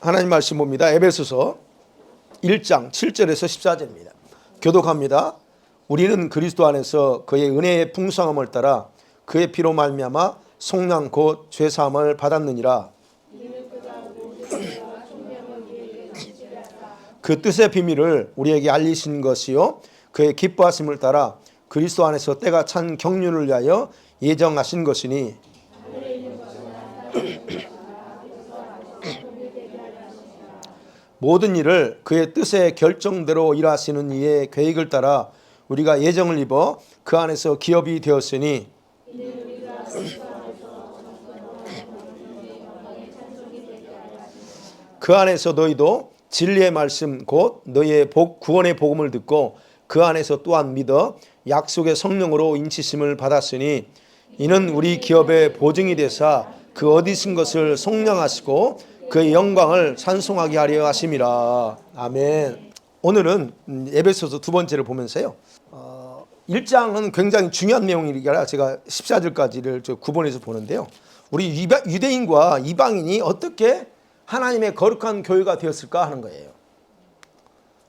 하나님 말씀 봅니다. 에베소서 1장 7절에서 14절입니다. 교독합니다. 우리는 그리스도 안에서 그의 은혜의 풍성함을 따라 그의 피로 말미암아 속량 곧 죄사함을 받았느니라. 그 뜻의 비밀을 우리에게 알리신 것이요 그의 기뻐하심을 따라 그리스도 안에서 때가 찬 경륜을 위하여 예정하신 것이니 모든 일을 그의 뜻의 결정대로 일하시는 이의 계획을 따라 우리가 예정을 입어 그 안에서 기업이 되었으니 그 안에서 너희도 진리의 말씀 곧 너희의 구원의 복음을 듣고 그 안에서 또한 믿어 약속의 성령으로 인치심을 받았으니 이는 우리 기업의 보증이 되사 그 얻으신 것을 속량하시고 그의 영광을 찬송하게 하려 하심이라. 아멘. 오늘은 에베소서 두 번째를 보면서요. 1장은 굉장히 중요한 내용이라 제가 14절까지를 구분해서 보는데요. 우리 유대인과 이방인이 어떻게 하나님의 거룩한 교회가 되었을까 하는 거예요.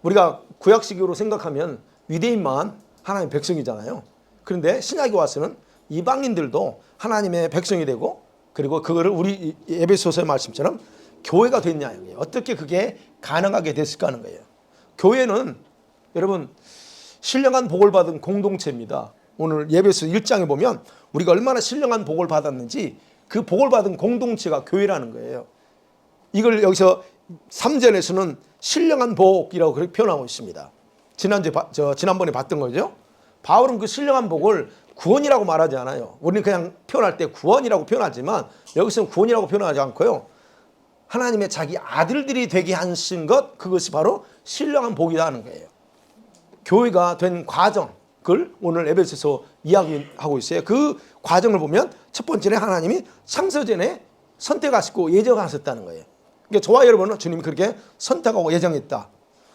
우리가 구약식으로 생각하면 유대인만 하나님의 백성이잖아요. 그런데 신약에 와서는 이방인들도 하나님의 백성이 되고 그리고 그거를 우리 에베소서의 말씀처럼 교회가 됐냐. 어떻게 그게 가능하게 됐을까 하는 거예요. 교회는 여러분 신령한 복을 받은 공동체입니다. 오늘 에베소 1장에 보면 우리가 얼마나 신령한 복을 받았는지 그 복을 받은 공동체가 교회라는 거예요. 이걸 여기서 3절에서는 신령한 복이라고 그렇게 표현하고 있습니다. 지난번에 봤던 거죠. 바울은 그 신령한 복을 구원이라고 말하지 않아요. 우리는 그냥 표현할 때 구원이라고 표현하지만 여기서는 구원이라고 표현하지 않고요. 하나님의 자기 아들들이 되게 하신 것, 그것이 바로 신령한 복이다 하는 거예요. 교회가 된 과정을 오늘 에베소서 이야기하고 있어요. 그 과정을 보면 첫 번째는 하나님이 창세전에 선택하시고 예정하셨다는 거예요. 그러니까 저와 여러분은 주님이 그렇게 선택하고 예정했다.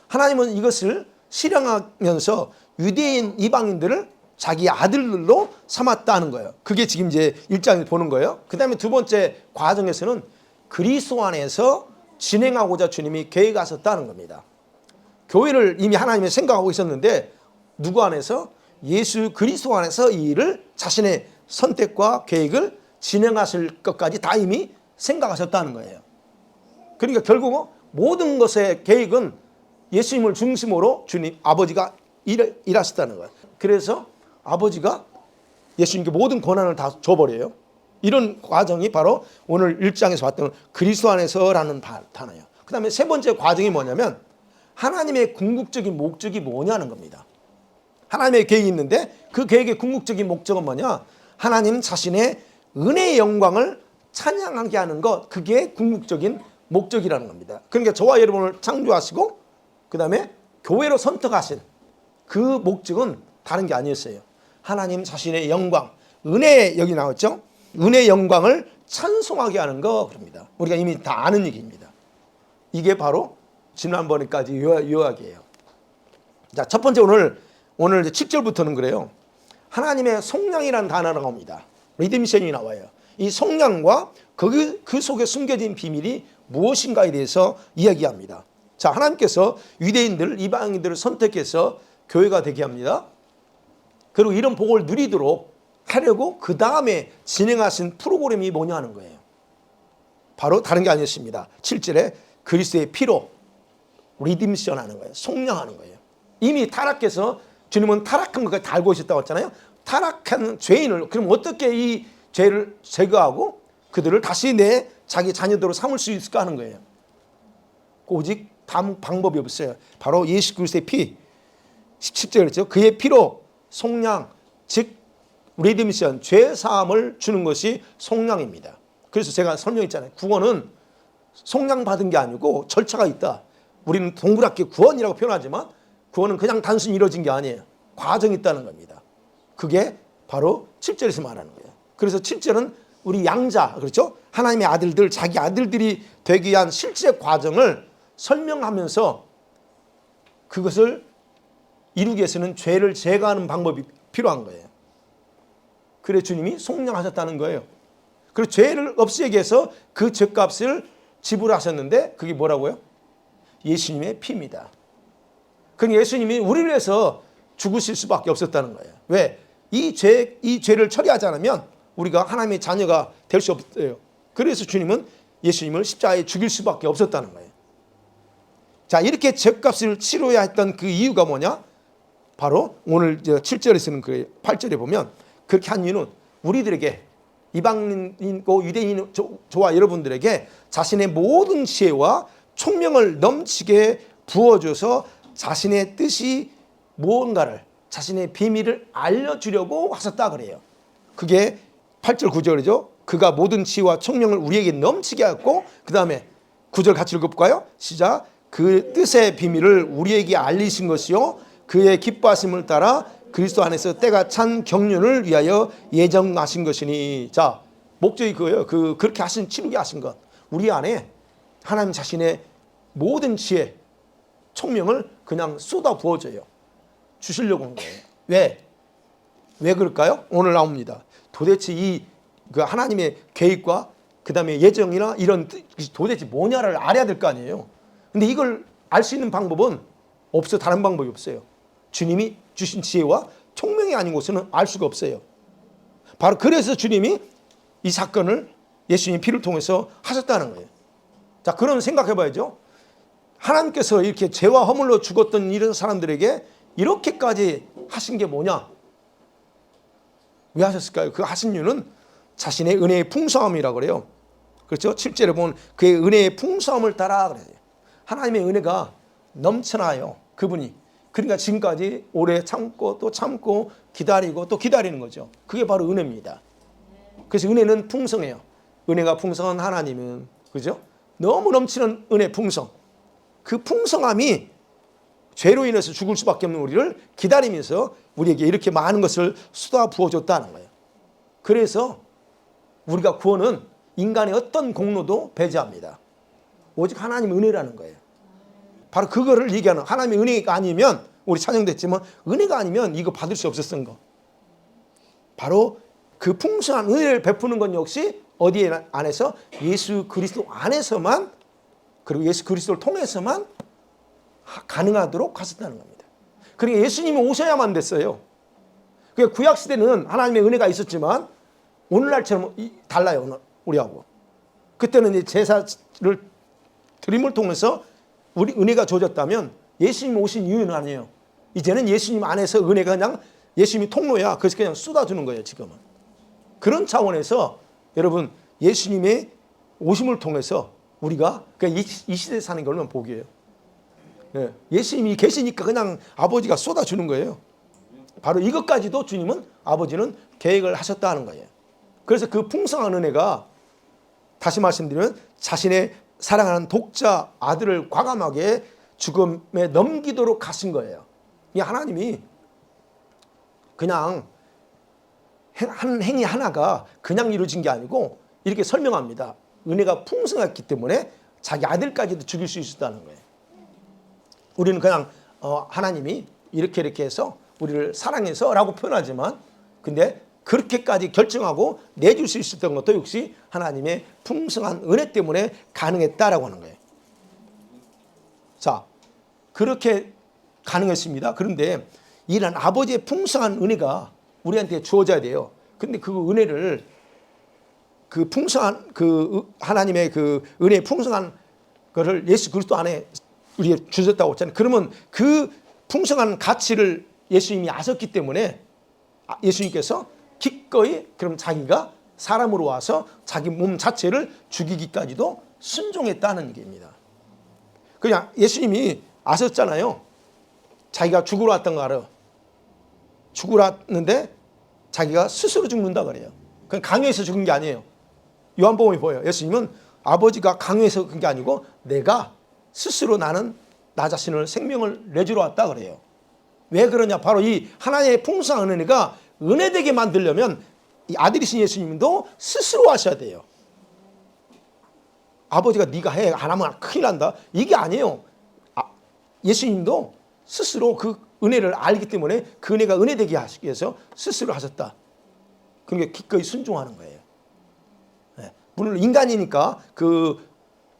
하나님은 이것을 실행하면서 유대인 이방인들을 자기 아들들로 삼았다는 거예요. 그게 지금 이제 1장을 보는 거예요. 그 다음에 두 번째 과정에서는 그리스도 안에서 진행하고자 주님이 계획하셨다는 겁니다. 교회를 이미 하나님이 생각하고 있었는데 누구 안에서? 예수 그리스도 안에서 이 일을 자신의 선택과 계획을 진행하실 것까지 다 이미 생각하셨다는 거예요. 그러니까 결국 모든 것의 계획은 예수님을 중심으로 주님 아버지가 일하셨다는 거예요. 그래서 아버지가 예수님께 모든 권한을 다 줘버려요. 이런 과정이 바로 오늘 1장에서 봤던 그리스도 안에서라는 단어예요. 그 다음에 세 번째 과정이 뭐냐면 하나님의 궁극적인 목적이 뭐냐는 겁니다. 하나님의 계획이 있는데 그 계획의 궁극적인 목적은 뭐냐? 하나님 자신의 은혜의 영광을 찬양하게 하는 것, 그게 궁극적인 목적이라는 겁니다. 그러니까 저와 여러분을 창조하시고 그 다음에 교회로 선택하신 그 목적은 다른 게 아니었어요. 하나님 자신의 영광, 은혜, 여기 나왔죠? 은혜의 영광을 찬송하게 하는 거 그럽니다. 우리가 이미 다 아는 얘기입니다. 이게 바로 지난번에까지 요약이에요. 자, 첫 번째 오늘 7절부터는 그래요. 하나님의 속량이라는 단어가 나옵니다. 리뎀션이 나와요. 이 속량과 그 속에 숨겨진 비밀이 무엇인가에 대해서 이야기합니다. 자, 하나님께서 유대인들, 이방인들을 선택해서 교회가 되게 합니다. 그리고 이런 복을 누리도록 하려고 그 다음에 진행하신 프로그램이 뭐냐 하는 거예요. 바로 다른 게 아니었습니다. 7절에 그리스도의 피로 리딤션 하는 거예요. 속량하는 거예요. 이미 타락해서 주님은 타락한 것까지 다 알고 있었다고 했잖아요. 타락한 죄인을 그럼 어떻게 이 죄를 제거하고 그들을 다시 내 자기 자녀들로 삼을 수 있을까 하는 거예요. 오직 다른 방법이 없어요. 바로 예수 그리스도의 피. 17절 그랬죠. 그의 피로 속량, 즉 리뎀션, 죄 사함을 주는 것이 속량입니다. 그래서 제가 설명했잖아요. 구원은 속량 받은 게 아니고 절차가 있다. 우리는 동그랗게 구원이라고 표현하지만 구원은 그냥 단순히 이루어진 게 아니에요. 과정이 있다는 겁니다. 그게 바로 7절에서 말하는 거예요. 그래서 7절은 우리 양자, 그렇죠? 하나님의 아들들, 자기 아들들이 되기 위한 실제 과정을 설명하면서 그것을 이루기 위해서는 죄를 제거하는 방법이 필요한 거예요. 그래 주님이 속량하셨다는 거예요. 그리고 죄를 없애기 위해서 그 죄값을 지불하셨는데 그게 뭐라고요? 예수님의 피입니다. 그러니까 예수님이 우리를 위해서 죽으실 수밖에 없었다는 거예요. 왜? 이 죄를 처리하지 않으면 우리가 하나님의 자녀가 될 수 없어요. 그래서 주님은 예수님을 십자가에 죽일 수밖에 없었다는 거예요. 자, 이렇게 죄값을 치러야 했던 그 이유가 뭐냐? 바로 오늘 7절에 쓰는 그 8절에 보면 그렇게 한 이유는 우리들에게 이방인이고 유대인 저와 여러분들에게 자신의 모든 지혜와 총명을 넘치게 부어줘서 자신의 뜻이 무언가를 자신의 비밀을 알려주려고 하셨다 그래요. 그게 8절 9절이죠. 그가 모든 지혜와 총명을 우리에게 넘치게 하였고 그 다음에 9절 같이 읽어볼까요? 시작. 그 뜻의 비밀을 우리에게 알리신 것이요 그의 기뻐하심을 따라 그리스도 안에서 때가 찬 경륜을 위하여 예정하신 것이니. 자, 목적이 그거예요. 그렇게 치르게 하신 것. 우리 안에 하나님 자신의 모든 지혜, 총명을 그냥 쏟아 부어줘요. 주시려고 한 거예요. 왜 그럴까요? 오늘 나옵니다. 도대체 그 하나님의 계획과 그 다음에 예정이나 이런 도대체 뭐냐를 알아야 될 거 아니에요. 근데 이걸 알 수 있는 방법은 없어요. 다른 방법이 없어요. 주님이 주신 지혜와 총명이 아닌 곳에는 알 수가 없어요. 바로 그래서 주님이 이 사건을 예수님의 피를 통해서 하셨다는 거예요. 자, 그럼 생각해 봐야죠. 하나님께서 이렇게 죄와 허물로 죽었던 이런 사람들에게 이렇게까지 하신 게 뭐냐? 왜 하셨을까요? 그 하신 이유는 자신의 은혜의 풍성함이라고 그래요. 그렇죠? 7절에 보면 그의 은혜의 풍성함을 따라 그래요. 하나님의 은혜가 넘쳐나요. 그분이. 그러니까 지금까지 오래 참고 또 참고 기다리고 또 기다리는 거죠. 그게 바로 은혜입니다. 그래서 은혜는 풍성해요. 은혜가 풍성한 하나님은, 그죠? 너무 넘치는 은혜 풍성. 그 풍성함이 죄로 인해서 죽을 수밖에 없는 우리를 기다리면서 우리에게 이렇게 많은 것을 쏟아 부어줬다는 거예요. 그래서 우리가 구원은 인간의 어떤 공로도 배제합니다. 오직 하나님의 은혜라는 거예요. 바로 그거를 얘기하는, 하나님의 은혜가 아니면, 우리 찬양됐지만 은혜가 아니면 이거 받을 수 없었던 거. 바로 그 풍성한 은혜를 베푸는 건 역시 어디에 안에서? 예수 그리스도 안에서만, 그리고 예수 그리스도를 통해서만 가능하도록 하셨다는 겁니다. 그러니까 예수님이 오셔야만 됐어요. 그러니까 구약시대는 하나님의 은혜가 있었지만 오늘날처럼 달라요. 우리하고. 그때는 제사를 드림을 통해서 우리 은혜가 주어졌다면 예수님이 오신 이유는 아니에요. 이제는 예수님 안에서 은혜가 그냥 예수님이 통로야. 그래서 그냥 쏟아주는 거예요. 지금은. 그런 차원에서 여러분 예수님의 오심을 통해서 우리가 이 시대에 사는 게 얼마나 복이에요. 예수님이 계시니까 그냥 아버지가 쏟아주는 거예요. 바로 이것까지도 주님은, 아버지는 계획을 하셨다는 거예요. 그래서 그 풍성한 은혜가, 다시 말씀드리면 자신의 사랑하는 독자 아들을 과감하게 죽음에 넘기도록 하신 거예요. 이 하나님이 그냥 한 행위 하나가 그냥 이루어진 게 아니고 이렇게 설명합니다. 은혜가 풍성했기 때문에 자기 아들까지도 죽일 수 있었다는 거예요. 우리는 그냥 하나님이 이렇게 해서 우리를 사랑해서 라고 표현하지만, 근데 그렇게까지 결정하고 내줄 수 있었던 것도 역시 하나님의 풍성한 은혜 때문에 가능했다라고 하는 거예요. 자, 그렇게 가능했습니다. 그런데 이런 아버지의 풍성한 은혜가 우리한테 주어져야 돼요. 근데 그 은혜를, 그 풍성한 그 하나님의 그 은혜의 풍성한 거를 예수 그리스도 안에 우리에게 주셨다고 했잖아요. 그러면 그 풍성한 가치를 예수님이 아셨기 때문에 예수님께서 기꺼이 그럼 자기가 사람으로 와서 자기 몸 자체를 죽이기까지도 순종했다는 얘기입니다. 그냥 예수님이 아셨잖아요. 자기가 죽으러 왔던 거 알아요. 죽으러 왔는데 자기가 스스로 죽는다 그래요. 그냥 강요해서 죽은 게 아니에요. 요한복음이 보여요. 예수님은 아버지가 강요해서 그런 게 아니고 내가 스스로 나는 나 자신을 생명을 내주러 왔다 그래요. 왜 그러냐? 바로 이 하나님의 풍성한 은혜가 은혜되게 만들려면 이 아들이신 예수님도 스스로 하셔야 돼요. 아버지가 네가 해 안 하면 큰일 난다 이게 아니에요. 예수님도 스스로 그 은혜를 알기 때문에 그 은혜가 은혜되게 하시기 위해서 스스로 하셨다. 그러니까 기꺼이 순종하는 거예요. 물론 인간이니까 그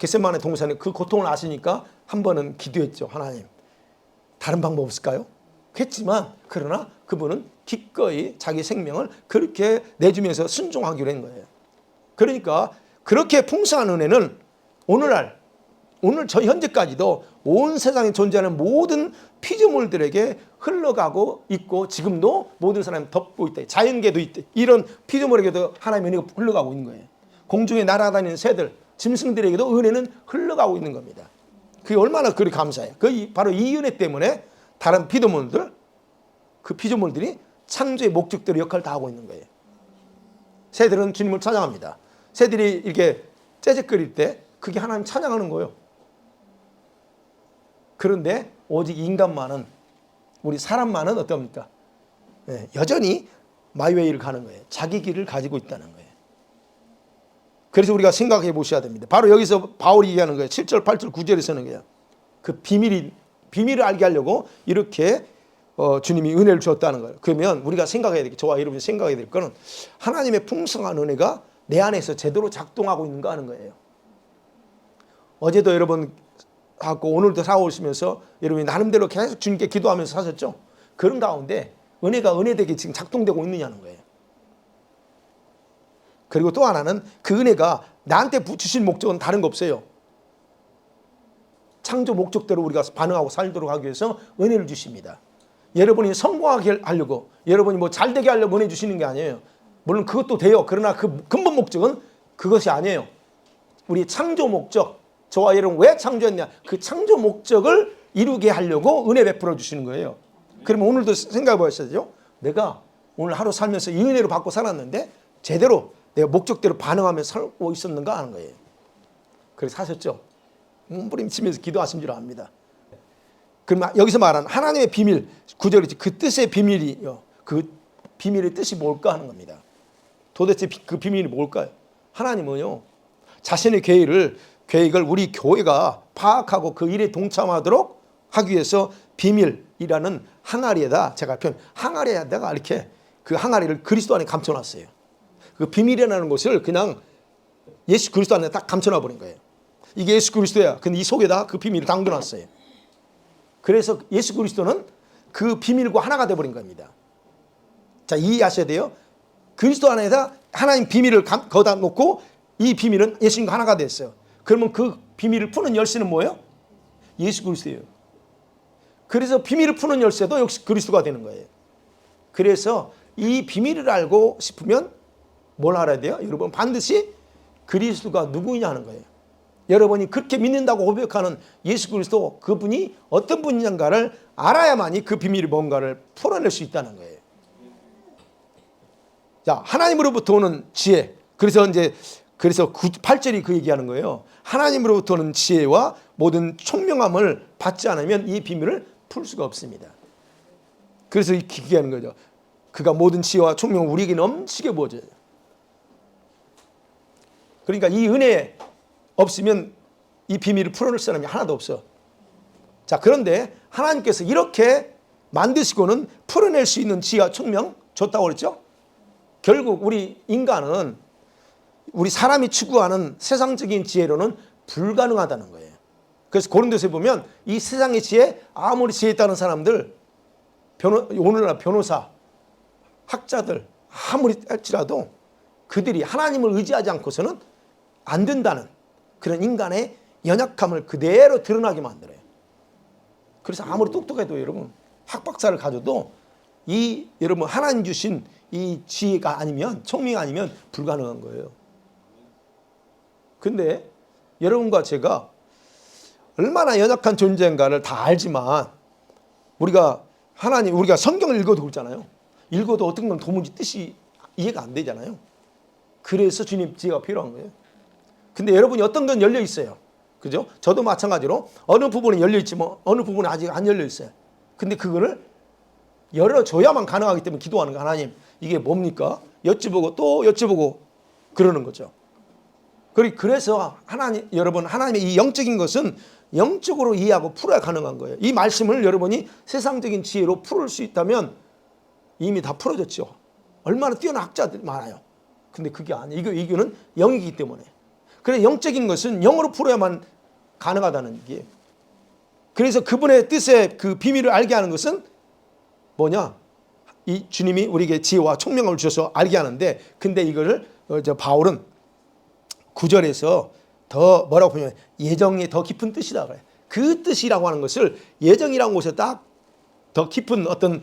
겟세마네 동산에 그 고통을 아시니까 한 번은 기도했죠. 하나님, 다른 방법 없을까요? 했지만 그러나 그분은 기꺼이 자기 생명을 그렇게 내주면서 순종하기로 한 거예요. 그러니까 그렇게 풍성한 은혜는 오늘 저 현재까지도 온 세상에 존재하는 모든 피조물들에게 흘러가고 있고 지금도 모든 사람이 덮고 있다. 자연계도 있다. 이런 피조물에게도 하나님의 은혜가 흘러가고 있는 거예요. 공중에 날아다니는 새들, 짐승들에게도 은혜는 흘러가고 있는 겁니다. 그게 얼마나 그리 감사해요. 바로 이 은혜 때문에 다른 피조물들, 그 피조물들이 창조의 목적대로 역할을 다 하고 있는 거예요. 새들은 주님을 찬양합니다. 새들이 이렇게 째째거릴 때 그게 하나님 찬양하는 거예요. 그런데 오직 인간만은, 우리 사람만은 어떻습니까? 여전히 마이웨이를 가는 거예요. 자기 길을 가지고 있다는 거예요. 그래서 우리가 생각해 보셔야 됩니다. 바로 여기서 바울이 얘기하는 거예요. 7절, 8절, 9절에서는 거예요. 그 비밀을 알게 하려고 이렇게 주님이 은혜를 주었다는 거예요. 그러면 우리가 생각해야 될 게, 저와 여러분이 생각해야 될 거는 하나님의 풍성한 은혜가 내 안에서 제대로 작동하고 있는가 하는 거예요. 어제도 여러분 하고 오늘도 살아오시면서 여러분이 나름대로 계속 주님께 기도하면서 사셨죠? 그런 가운데 은혜가 은혜되게 지금 작동되고 있느냐는 거예요. 그리고 또 하나는 그 은혜가 나한테 주신 목적은 다른 거 없어요. 창조 목적대로 우리가 반응하고 살도록 하기 위해서 은혜를 주십니다. 여러분이 성공하게 하려고, 여러분이 뭐 잘되게 하려고 은혜 주시는 게 아니에요. 물론 그것도 돼요. 그러나 그 근본 목적은 그것이 아니에요. 우리 창조 목적, 저와 여러분 왜 창조했냐, 그 창조 목적을 이루게 하려고 은혜 베풀어 주시는 거예요. 그러면 오늘도 생각해 보셔야죠. 내가 오늘 하루 살면서 이 은혜로 받고 살았는데 제대로 내가 목적대로 반응하면서 살고 있었는가 하는 거예요. 그래서 사셨죠. 몸부림치면서 기도하신 줄 압니다. 그럼 여기서 말하는 하나님의 비밀, 구절이지, 그 뜻의 비밀이요. 그 비밀의 뜻이 뭘까 하는 겁니다. 도대체 그 비밀이 뭘까요? 하나님은요, 자신의 계획을 우리 교회가 파악하고 그 일에 동참하도록 하기 위해서 비밀이라는 항아리에다, 제가 항아리에다가 이렇게 그 항아리를 그리스도 안에 감춰놨어요. 그 비밀이라는 것을 그냥 예수 그리스도 안에 딱 감춰놔 버린 거예요. 이게 예수 그리스도야. 근데 이 속에다 그 비밀을 담겨놨어요. 그래서 예수 그리스도는 그 비밀과 하나가 돼버린 겁니다. 자, 이해하셔야 돼요. 그리스도 안에다 하나님 비밀을 거기다 놓고 이 비밀은 예수님과 하나가 됐어요. 그러면 그 비밀을 푸는 열쇠는 뭐예요? 예수 그리스도예요. 그래서 비밀을 푸는 열쇠도 역시 그리스도가 되는 거예요. 그래서 이 비밀을 알고 싶으면 뭘 알아야 돼요? 여러분, 반드시 그리스도가 누구냐 하는 거예요. 여러분이 그렇게 믿는다고 고백하는 예수 그리스도, 그분이 어떤 분인가를 알아야만이 그 비밀이 뭔가를 풀어낼 수 있다는 거예요. 자, 하나님으로부터 오는 지혜. 그래서 8절이 그 얘기하는 거예요. 하나님으로부터 오는 지혜와 모든 총명함을 받지 않으면 이 비밀을 풀 수가 없습니다. 그래서 이렇게 얘기하는 거죠. 그가 모든 지혜와 총명을 우리에게 넘치게 부어줘요. 그러니까 이 은혜 없으면 이 비밀을 풀어낼 사람이 하나도 없어. 자, 그런데 하나님께서 이렇게 만드시고는 풀어낼 수 있는 지혜와 총명 줬다고 그랬죠? 결국 우리 인간은, 우리 사람이 추구하는 세상적인 지혜로는 불가능하다는 거예요. 그래서 고린도서에 보면 이 세상의 지혜, 아무리 지혜 있다는 사람들, 오늘날 변호사, 학자들 아무리 할지라도 그들이 하나님을 의지하지 않고서는 안 된다는 그런 인간의 연약함을 그대로 드러나게 만들어요. 그래서 아무리 똑똑해도 여러분, 학박사를 가져도 여러분 하나님 주신 이 지혜가 아니면, 총명이 아니면 불가능한 거예요. 근데 여러분과 제가 얼마나 연약한 존재인가를 다 알지만, 우리가 성경을 읽어도 그렇잖아요. 읽어도 어떤 건 도무지 뜻이 이해가 안 되잖아요. 그래서 주님 지혜가 필요한 거예요. 근데 여러분이 어떤 건 열려 있어요. 그죠? 저도 마찬가지로 어느 부분은 열려 있지만 어느 부분은 아직 안 열려 있어요. 근데 그거를 열어줘야만 가능하기 때문에 기도하는 거예요. 하나님, 이게 뭡니까? 여쭤보고 또 여쭤보고 그러는 거죠. 그래서 여러분, 하나님의 이 영적인 것은 영적으로 이해하고 풀어야 가능한 거예요. 이 말씀을 여러분이 세상적인 지혜로 풀을 수 있다면 이미 다 풀어졌죠. 얼마나 뛰어난 학자들이 많아요. 근데 그게 아니에요. 이거는 영이기 때문에. 그래 영적인 것은 영으로 풀어야만 가능하다는 얘기예요. 그래서 그분의 뜻의 그 비밀을 알게 하는 것은 뭐냐? 이 주님이 우리에게 지혜와 총명함을 주셔서 알게 하는데, 근데 이거를 바울은 9절에서 더 뭐라고 보면 예정의 더 깊은 뜻이다 그래. 그 뜻이라고 하는 것을 예정이라는 곳에 딱 더 깊은 어떤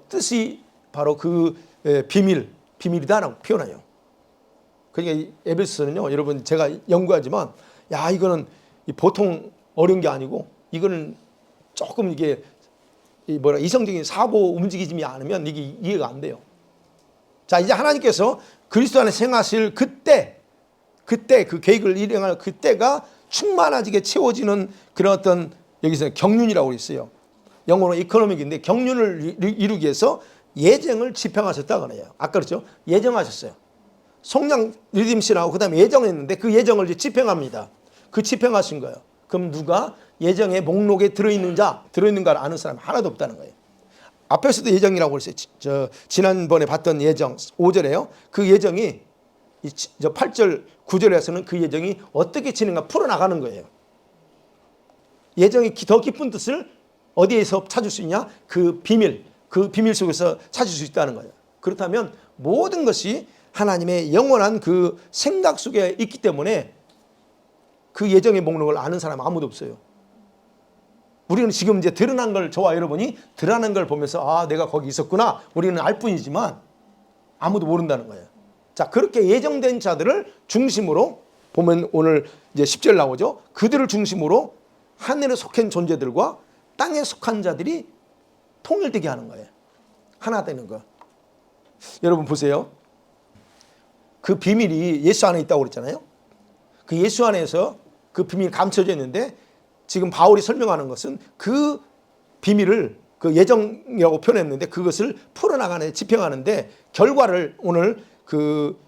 뜻이 바로 그 비밀이다라고 표현해요. 그러니까 에베소서는요, 여러분 제가 연구하지만 야 이거는 보통 어려운 게 아니고 이거는 조금 이게 이성적인 사고 움직이지 않으면 이게 이해가 안 돼요. 자, 이제 하나님께서 그리스도 안에 행하실 그때 그 계획을 일행할 그때가 충만하게 채워지는 그런 어떤 여기서 경륜이라고 그랬어요. 영어로 이코노믹인데 경륜을 이루기 위해서 예정을 집행하셨다 그래요. 아까 그렇죠? 예정하셨어요. 속량 리딤시라고 그다음에 예정했는데 그 예정을 이제 집행합니다. 그 집행하신 거예요. 그럼 누가 예정의 목록에 들어있는가를 아는 사람이 하나도 없다는 거예요. 앞에서도 예정이라고 그랬어요. 지난번에 봤던 예정 5절에요. 그 예정이 8절 9절에서는 그 예정이 어떻게 진행가 풀어나가는 거예요. 예정이 더 깊은 뜻을 어디에서 찾을 수 있냐? 그 비밀 속에서 찾을 수 있다는 거예요. 그렇다면 모든 것이 하나님의 영원한 그 생각 속에 있기 때문에 그 예정의 목록을 아는 사람은 아무도 없어요. 우리는 지금 이제 드러난 걸, 저와 여러분이 드러난 걸 보면서 아 내가 거기 있었구나 우리는 알 뿐이지만 아무도 모른다는 거예요. 자, 그렇게 예정된 자들을 중심으로 보면 오늘 이제 10절 나오죠. 그들을 중심으로 하늘에 속한 존재들과 땅에 속한 자들이 통일되게 하는 거예요. 하나 되는 거. 여러분 보세요. 그 비밀이 예수 안에 있다고 그랬잖아요. 그 예수 안에서 그 비밀이 감춰져 있는데 지금 바울이 설명하는 것은 그 비밀을 그 예정이라고 표현했는데 그것을 풀어나가는 집행하는데 결과를 오늘 그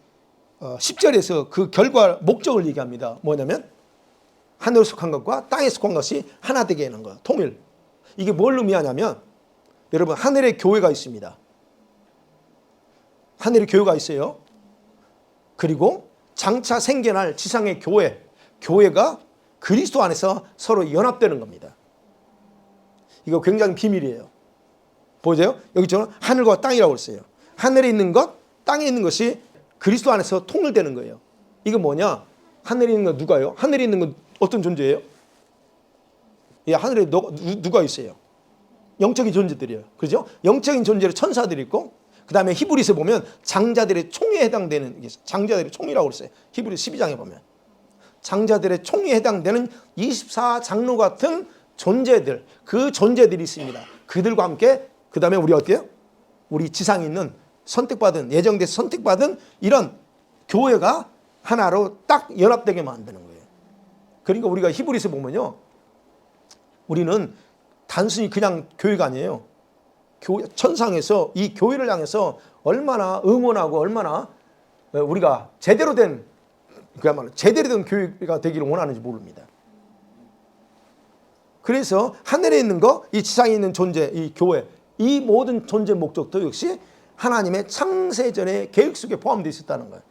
10절에서 그 결과 목적을 얘기합니다. 뭐냐면 하늘에 속한 것과 땅에 속한 것이 하나 되게 하는 거. 통일. 이게 뭘 의미하냐면 여러분 하늘에 교회가 있습니다. 하늘에 교회가 있어요. 그리고 장차 생겨날 지상의 교회가 그리스도 안에서 서로 연합되는 겁니다. 이거 굉장히 비밀이에요. 보세요. 여기처럼 하늘과 땅이라고 했어요. 하늘에 있는 것, 땅에 있는 것이 그리스도 안에서 통일되는 거예요. 이거 뭐냐? 하늘에 있는 건 누가요? 하늘에 있는 건 어떤 존재예요? 예, 하늘에 누가 있어요? 영적인 존재들이에요. 그렇죠? 영적인 존재로 천사들이 있고 그 다음에 히브리서 보면 장자들의 총에 해당되는 장자들의 총이라고 그랬어요. 히브리서 12장에 보면 장자들의 총에 해당되는 24장로 같은 존재들, 그 존재들이 있습니다. 그들과 함께 그 다음에 우리 어때요? 우리 지상에 있는 선택받은 예정돼서 선택받은 이런 교회가 하나로 딱 연합되게 만드는 거예요. 그러니까 우리가 히브리서 보면요, 우리는 단순히 그냥 교회가 아니에요. 천상에서 이 교회를 향해서 얼마나 응원하고 얼마나 우리가 제대로 된 그야말로 제대로 된 교회가 되기를 원하는지 모릅니다. 그래서 하늘에 있는 거, 이 지상에 있는 존재, 이 교회, 이 모든 존재 목적도 역시 하나님의 창세전의 계획 속에 포함되어 있었다는 거예요.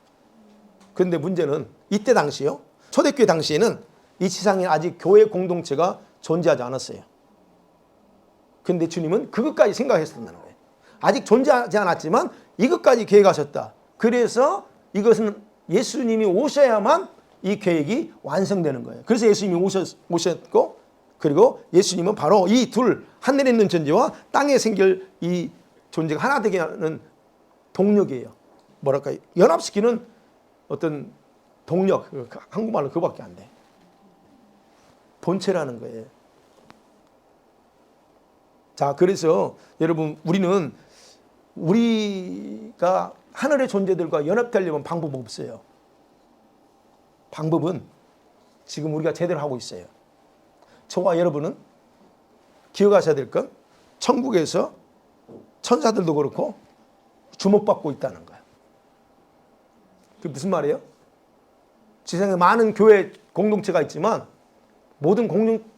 그런데 문제는 이때 당시요, 초대교회 당시에는 이 지상에 아직 교회 공동체가 존재하지 않았어요. 그런데 주님은 그것까지 생각했었다는 거예요. 아직 존재하지 않았지만 이것까지 계획하셨다. 그래서 이것은 예수님이 오셔야만 이 계획이 완성되는 거예요. 그래서 예수님이 오셨고, 그리고 예수님은 바로 이 둘, 하늘에 있는 존재와 땅에 생길 이 존재가 하나 되게 하는 동력이에요. 뭐랄까, 연합시키는 어떤 동력, 한국말로 그거밖에 안 돼. 본체라는 거예요. 자, 그래서 여러분 우리가 하늘의 존재들과 연합되려면 방법은 없어요. 방법은 지금 우리가 제대로 하고 있어요. 저와 여러분은 기억하셔야 될 건 천국에서 천사들도 그렇고 주목받고 있다는 거예요. 그게 무슨 말이에요? 지상에 많은 교회 공동체가 있지만 모든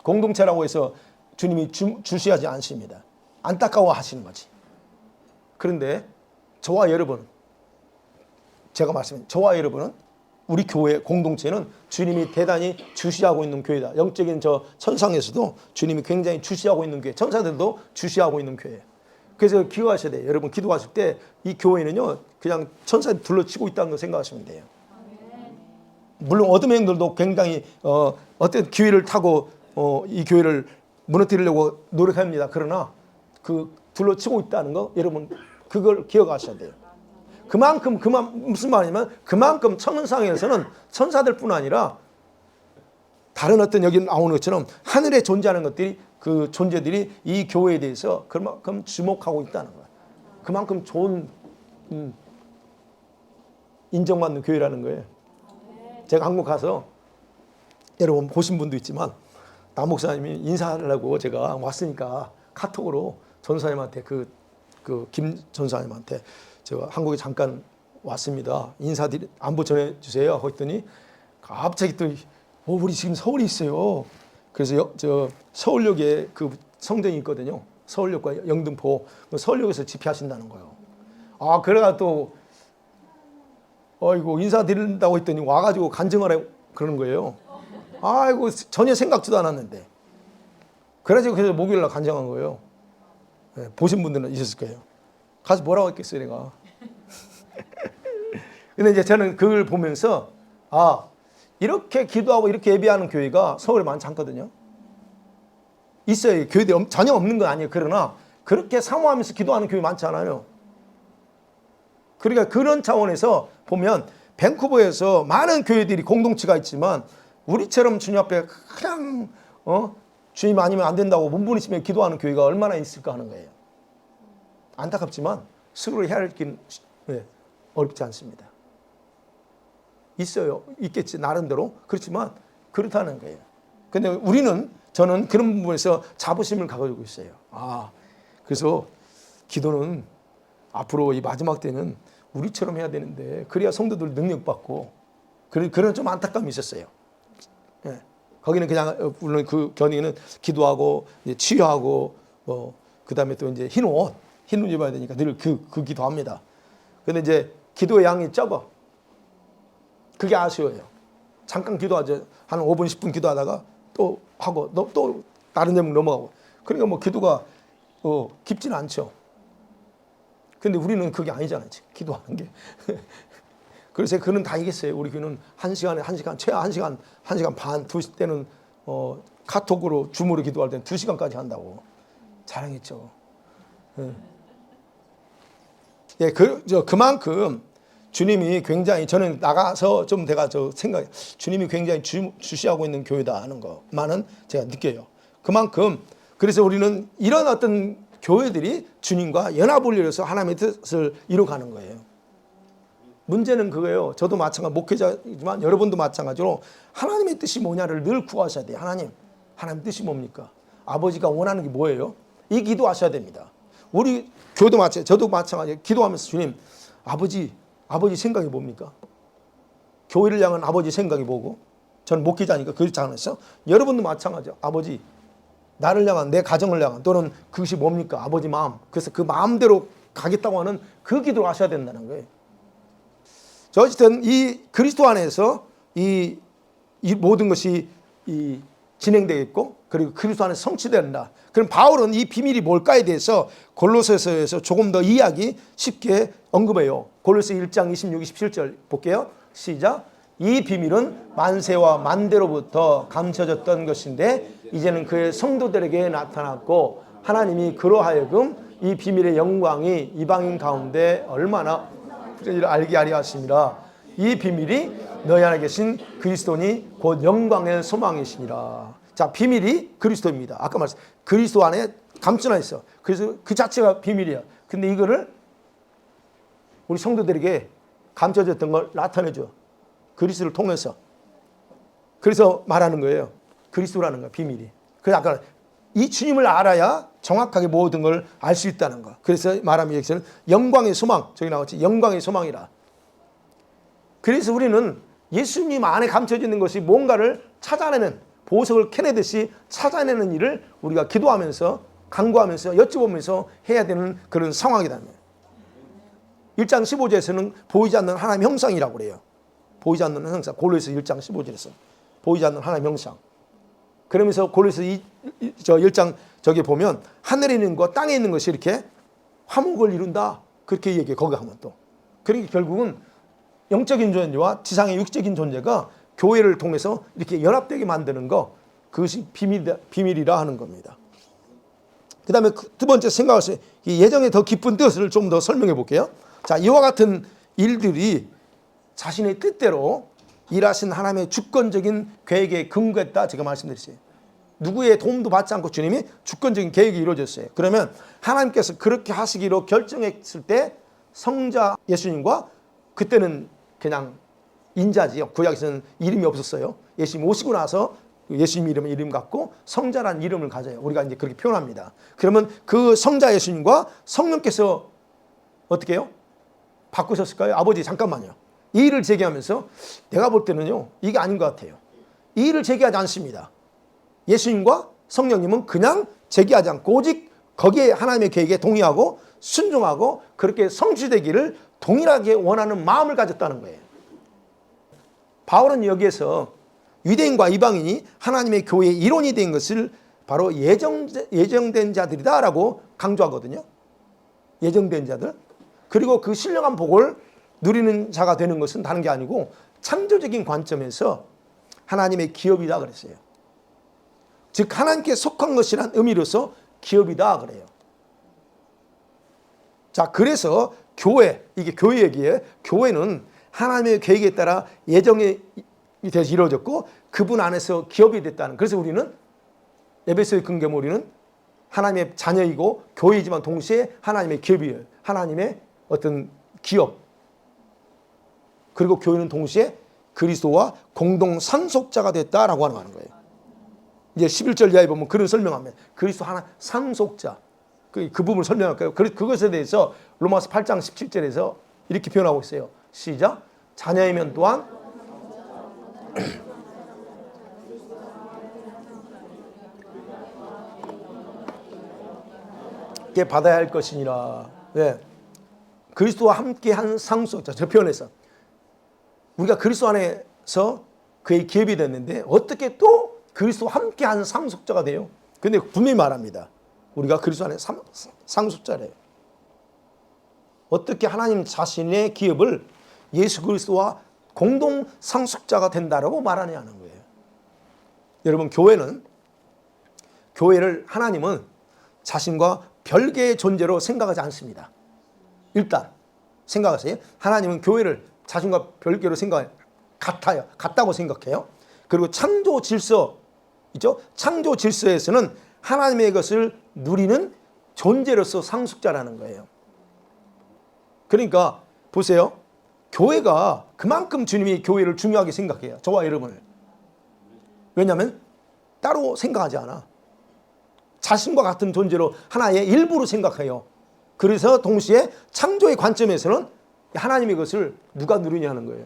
공동체라고 해서 주님이 주시하지 않습니다. 안타까워 하시는 거지. 그런데 저와 여러분, 제가 말씀드린 저와 여러분은 우리 교회 공동체는 주님이 대단히 주시하고 있는 교회다. 영적인 저 천상에서도 주님이 굉장히 주시하고 있는 교회, 천사들도 주시하고 있는 교회. 그래서 기도하셔야 돼요. 여러분 기도하실 때 이 교회는요 그냥 천사들이 둘러치고 있다는 걸 생각하시면 돼요. 물론 어둠의 영들도 굉장히 어떤 기회를 타고 이 교회를 무너뜨리려고 노력합니다. 그러나 그 둘러치고 있다는 거 여러분 그걸 기억하셔야 돼요. 그만큼 무슨 말이냐면 그만큼 천상에서는 천사들뿐 아니라 다른 어떤 여기 나오는 것처럼 하늘에 존재하는 것들이 그 존재들이 이 교회에 대해서 그만큼 주목하고 있다는 거예요. 그만큼 좋은 인정받는 교회라는 거예요. 제가 한국 가서 여러분 보신 분도 있지만 남 목사님이 인사하려고 제가 왔으니까 카톡으로 전사님한테 그 김 전사님한테 제가 한국에 잠깐 왔습니다. 인사드리 안부 전해주세요. 했더니 갑자기 또 우리 지금 서울에 있어요. 그래서 저 서울역에 그 성전이 있거든요. 서울역과 영등포 서울역에서 집회하신다는 거예요. 아 그래가 또 어이고 인사드린다고 했더니 와가지고 간증하라 그러는 거예요. 아이고 전혀 생각지도 않았는데 그래가지고 그래서 목요일날 간증한 거예요. 네, 보신 분들은 있었을 거예요. 가서 뭐라고 했겠어요 내가. 근데 이제 저는 그걸 보면서 이렇게 기도하고 이렇게 예배하는 교회가 서울에 많지 않거든요. 있어요. 교회들이 전혀 없는 건 아니에요. 그러나 그렇게 사모하면서 기도하는 교회 많지 않아요. 그러니까 그런 차원에서 보면 밴쿠버에서 많은 교회들이 공동체가 있지만 우리처럼 주님 앞에 그냥 주님 아니면 안 된다고 몸부림치며 기도하는 교회가 얼마나 있을까 하는 거예요. 안타깝지만 스스로 헤아리기는 어렵지 않습니다. 있어요. 있겠지 나름대로. 그렇지만 그렇다는 거예요. 근데 저는 그런 부분에서 자부심을 가지고 있어요. 그래서 기도는 앞으로 이 마지막 때는 우리처럼 해야 되는데 그래야 성도들 능력받고 그런 좀 안타까움이 있었어요. 예. 거기는 그냥 물론 그 견인은 기도하고 이제 치유하고 그다음에 또 이제 흰 옷 입어야 되니까 늘 그 기도합니다. 근데 이제 기도의 양이 적어. 그게 아쉬워요. 잠깐 기도하죠. 한 5분 10분 기도하다가 또 하고 또 다른 제목 넘어가고. 그러니까 뭐 기도가 깊지는 않죠. 근데 우리는 그게 아니잖아요. 기도하는 게. 그래서 그는 다 이겼어요. 우리 교회는 1시간, 최하 1시간 반, 2시 때는 카톡으로 줌으로 기도할 때는 2시간까지 한다고. 자랑했죠. 예, 그만큼 주님이 굉장히 저는 나가서 좀 내가 주님이 굉장히 주시하고 있는 교회다 하는 것만은 제가 느껴요. 그만큼 그래서 우리는 이런 어떤 교회들이 주님과 연합을 이뤄서 하나님의 뜻을 이루어가는 거예요. 문제는 그거예요. 저도 마찬가지 목회자이지만 여러분도 마찬가지로 하나님의 뜻이 뭐냐를 늘 구하셔야 돼요. 하나님 뜻이 뭡니까? 아버지가 원하는 게 뭐예요? 이 기도하셔야 됩니다. 우리 교회도 마찬가지, 저도 마찬가지 기도하면서 주님, 아버지 생각이 뭡니까? 교회를 향한 아버지 생각이 뭐고? 저는 목회자니까 그렇지 않았어요. 여러분도 마찬가지예요. 아버지, 나를 향한 내 가정을 향한 또는 그것이 뭡니까? 아버지 마음. 그래서 그 마음대로 가겠다고 하는 그 기도를 하셔야 된다는 거예요. 어쨌든 이 그리스도 안에서 이 모든 것이 진행되겠고 그리고 그리스도 안에서 성취된다. 그럼 바울은 이 비밀이 뭘까에 대해서 골로새서에서 조금 더 이해하기 쉽게 언급해요. 골로새 1장 26, 27절 볼게요. 시작. 이 비밀은 만세와 만대로부터 감춰졌던 것인데 이제는 그의 성도들에게 나타났고 하나님이 그로 하여금 이 비밀의 영광이 이방인 가운데 얼마나 알게 하려 하심이라. 이 비밀이 너희 안에 계신 그리스도니 곧 영광의 소망이시니라. 자, 비밀이 그리스도입니다. 아까 말씀 그리스도 안에 감춰져 있어. 그래서 그 자체가 비밀이야. 근데 이거를 우리 성도들에게 감춰졌던 걸 나타내줘. 그리스도를 통해서. 그래서 말하는 거예요. 그리스도라는 거 비밀이. 그래서 아까 이 주님을 알아야 정확하게 모든 걸 알 수 있다는 거. 그래서 말하면 여기서는 영광의 소망. 저기 나왔지. 영광의 소망이라. 그래서 우리는 예수님 안에 감춰져 있는 것이 뭔가를 찾아내는 보석을 캐내듯이 찾아내는 일을 우리가 기도하면서 간구하면서 여쭤보면서 해야 되는 그런 상황이다. 1장 15절에서는 보이지 않는 하나님의 형상이라고 그래요. 보이지 않는 형상. 골로새서 1장 15절에서 보이지 않는 하나님의 형상. 그러면서 골로새서 1장 저기 보면 하늘에 있는 것 땅에 있는 것이 이렇게 화목을 이룬다. 그렇게 얘기해. 거기 하면 또. 그러니까 결국은 영적인 존재와 지상의 육적인 존재가 교회를 통해서 이렇게 연합되게 만드는 거, 그것이 비밀이라 하는 겁니다. 그 다음에 두 번째 생각할 이 예정의 더 깊은 뜻을 좀 더 설명해 볼게요. 자, 이와 같은 일들이 자신의 뜻대로 일하신 하나님의 주권적인 계획에 근거했다. 제가 말씀드렸어요. 누구의 도움도 받지 않고 주님이 주권적인 계획이 이루어졌어요. 그러면 하나님께서 그렇게 하시기로 결정했을 때 성자 예수님과, 그때는 그냥 인자지요. 구약에서는 이름이 없었어요. 예수님 오시고 나서 예수님 이름 갖고 성자라는 이름을 가져요. 우리가 이제 그렇게 표현합니다. 그러면 그 성자 예수님과 성령께서 어떻게 해요? 바꾸셨을까요? 아버지 잠깐만요. 이 일을 제기하면서 내가 볼 때는요, 이게 아닌 것 같아요. 이 일을 제기하지 않습니다. 예수님과 성령님은 그냥 제기하지 않고 오직 거기에 하나님의 계획에 동의하고 순종하고 그렇게 성취되기를 동일하게 원하는 마음을 가졌다는 거예요. 바울은 여기에서 유대인과 이방인이 하나님의 교회의 일원이 된 것을 바로 예정된 자들이다라고 강조하거든요. 예정된 자들. 그리고 그 신령한 복을 누리는 자가 되는 것은 다른 게 아니고 창조적인 관점에서 하나님의 기업이다 그랬어요. 즉 하나님께 속한 것이란 의미로서 기업이다 그래요. 자, 그래서 교회, 이게 교회 얘기예요. 교회는 하나님의 계획에 따라 예정이 돼서 이루어졌고 그분 안에서 기업이 됐다는. 그래서 우리는 에베소의 근거는 우리는 하나님의 자녀이고 교회이지만 동시에 하나님의 기업이에요. 하나님의 어떤 기업. 그리고 교회는 동시에 그리스도와 공동 상속자가 됐다라고 하는 거예요. 이제 11절 이하에 보면 그런 설명합니다. 그리스도 하나 상속자. 그 부분을 설명할까요? 그것에 대해서 로마서 8장 17절에서 이렇게 표현하고 있어요. 시작. 자녀이면 또한 이게 받아야 할 것이니라. 네. 그리스도와 함께 한 상속자. 저 표현에서 우리가 그리스도 안에서 그의 기업이 됐는데 어떻게 또 그리스도와 함께 한 상속자가 돼요? 근데 분명히 말합니다. 우리가 그리스도 안에 상속자래요. 어떻게 하나님 자신의 기업을 예수 그리스도와 공동 상속자가 된다라고 말하냐는 거예요. 여러분, 교회를 하나님은 자신과 별개의 존재로 생각하지 않습니다. 일단 생각하세요. 하나님은 교회를 자신과 별개로 같다고 생각해요. 그리고 창조 질서 있죠? 창조 질서에서는 하나님의 것을 누리는 존재로서 상속자라는 거예요. 그러니까 보세요. 교회가 그만큼 주님이 교회를 중요하게 생각해요. 저와 여러분을. 왜냐하면 따로 생각하지 않아. 자신과 같은 존재로 하나의 일부로 생각해요. 그래서 동시에 창조의 관점에서는 하나님의 것을 누가 누리냐는 거예요.